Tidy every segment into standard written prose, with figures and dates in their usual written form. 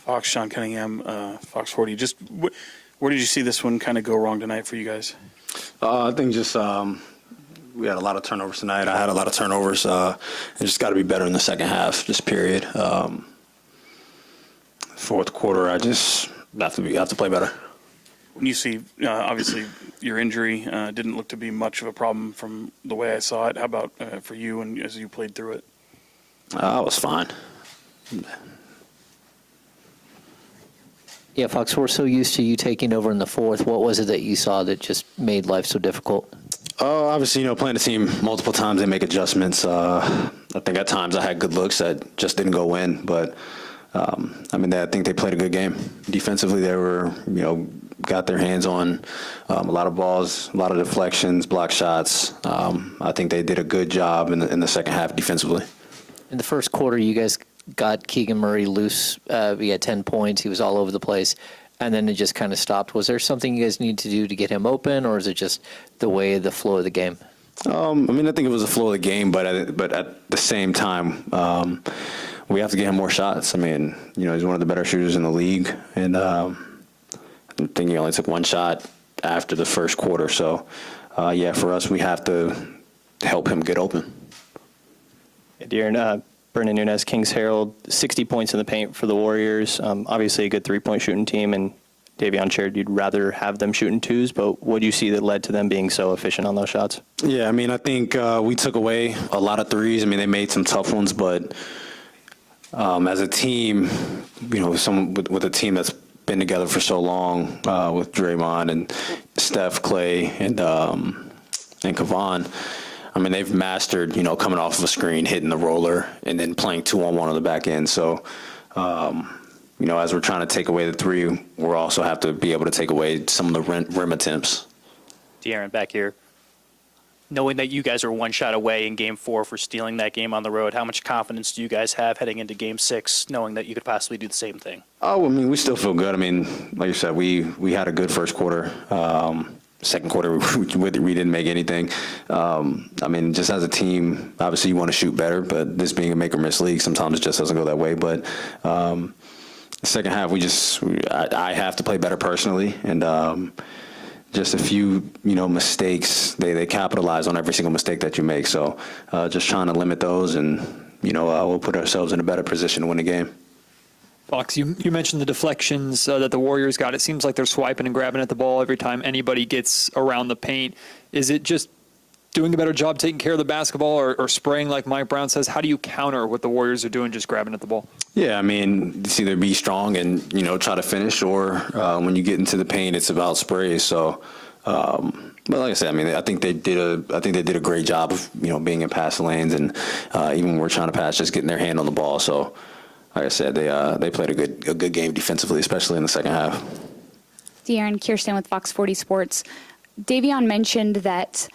Fox, Sean Cunningham, Fox 40. Just where did you see this one kind of go wrong tonight for you guys? I think just we had a lot of turnovers tonight. I had a lot of turnovers. And just got to be better in the second half, just period. Fourth quarter, I just have to play better. When you see, obviously, your injury didn't look to be much of a problem from the way I saw it. How about for you and as you played through it? I was fine. Yeah, Fox, we're so used to you taking over in the fourth. What was it that you saw that just made life so difficult? Obviously, playing the team multiple times, they make adjustments. I think at times I had good looks that just didn't go in, but I think they played a good game. Defensively, they were, got their hands on a lot of balls, a lot of deflections, block shots. I think they did a good job in the second half defensively. In the first quarter, you guys got Keegan Murray loose. He had 10 points. He was all over the place. And then it just kind of stopped. Was there something you guys need to do to get him open, or is it just the flow of the game? I think it was the flow of the game, but at the same time, we have to get him more shots. He's one of the better shooters in the league, and I think he only took one shot after the first quarter. So, for us, we have to help him get open. Yeah, De'Aaron, Brendan Nunes, Kings Herald, 60 points in the paint for the Warriors. Obviously a good three-point shooting team, and Davion shared you'd rather have them shooting twos, but what do you see that led to them being so efficient on those shots? Yeah, I think we took away a lot of threes. They made some tough ones, but as a team, with a team that's been together for so long, with Draymond and Steph, Clay, and Kevon, they've mastered, coming off of a screen, hitting the roller, and then playing 2-on-1 on the back end. So, as we're trying to take away the three, we also have to be able to take away some of the rim attempts. De'Aaron, back here. Knowing that you guys are one shot away in Game 4 for stealing that game on the road, how much confidence do you guys have heading into Game 6, knowing that you could possibly do the same thing? Oh, we still feel good. Like you said, we had a good first quarter. Second quarter, we didn't make anything. Just as a team, obviously you want to shoot better, but this being a make-or-miss league, sometimes it just doesn't go that way. But second half, I have to play better personally, and just a few, mistakes. They capitalize on every single mistake that you make. So just trying to limit those, and we'll put ourselves in a better position to win the game. Fox, you mentioned the deflections that the Warriors got. It seems like they're swiping and grabbing at the ball every time anybody gets around the paint. Is it just doing a better job taking care of the basketball or spraying like Mike Brown says? How do you counter what the Warriors are doing, just grabbing at the ball? Yeah, it's either be strong and, try to finish, or when you get into the paint, it's about sprays. So, but like I said, I think they did a great job of, being in pass lanes, and even when we're trying to pass, just getting their hand on the ball. So, like I said, they played a good game defensively, especially in the second half. De'Aaron, Kirsten with Fox 40 Sports. Davion mentioned that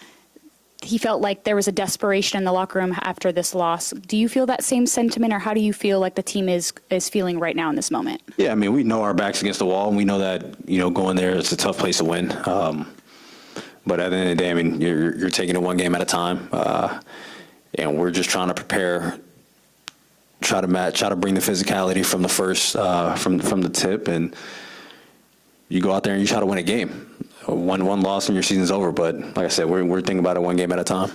he felt like there was a desperation in the locker room after this loss. Do you feel that same sentiment, or how do you feel like the team is feeling right now in this moment? Yeah, we know our back's against the wall, and we know that, going there, it's a tough place to win. But at the end of the day, you're taking it one game at a time, and we're just trying to prepare. Try to bring the physicality from the first, from the tip, and you go out there and you try to win a game. One loss and your season's over. But like I said, we're thinking about it one game at a time.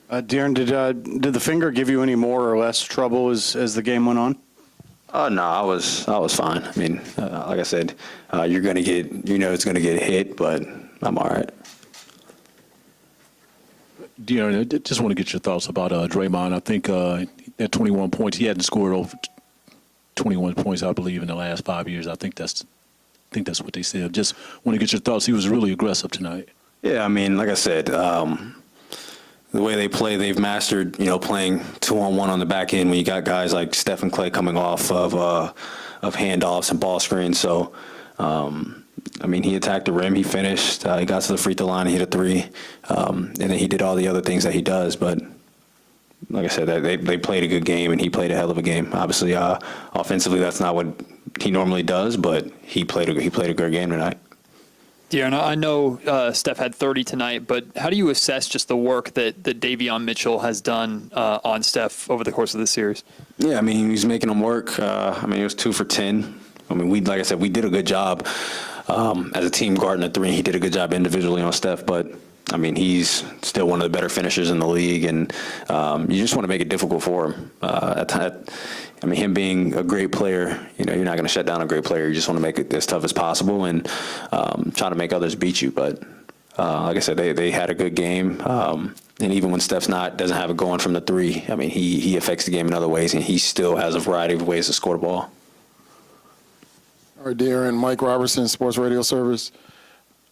De'Aaron, did the finger give you any more or less trouble as the game went on? No, I was fine. Like I said, you're gonna get, it's gonna get hit, but I'm all right. De'Aaron, I just want to get your thoughts about Draymond. I think at 21 points, he hadn't scored over 21 points, I believe, in the last 5 years. I think that's what they said. Just want to get your thoughts. He was really aggressive tonight. Yeah, like I said, the way they play, they've mastered, playing 2-on-1 on the back end when you got guys like Steph and Clay coming off of handoffs and ball screens. So, he attacked the rim, he finished, he got to the free throw line, he hit a three, and then he did all the other things that he does. But like I said, they played a good game, and he played a hell of a game. Obviously, offensively, that's not what he normally does, but he played a great game tonight. DeAaron, I know Steph had 30 tonight, but how do you assess just the work that Davion Mitchell has done on Steph over the course of this series? Yeah, I mean, he's making them work. I mean, he was 2 for 10. I mean, like I said, we did a good job as a team guarding the three. He did a good job individually on Steph, but I mean, he's still one of the better finishers in the league, and you just want to make it difficult for him. I mean, him being a great player, you know, you're not going to shut down a great player. You just want to make it as tough as possible and try to make others beat you. But like I said, they had a good game. And even when Steph's doesn't have it going from the three, I mean, he affects the game in other ways, and he still has a variety of ways to score the ball. All right, Darren, Mike Robertson, Sports Radio Service.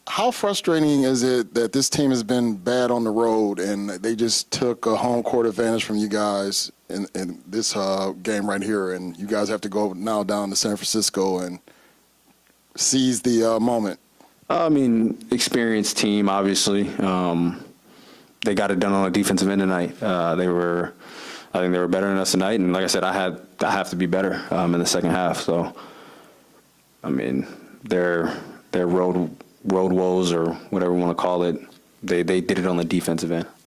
How frustrating is it that this team has been bad on the road and they just took a home court advantage from you guys in this game right here, and you guys have to go now down to San Francisco and seize the moment? I mean, experienced team, obviously. They got it done on the defensive end tonight. I think they were better than us tonight, and like I said, I have to be better in the second half. So, I mean, their road woes or whatever you want to call it, they did it on the defensive end.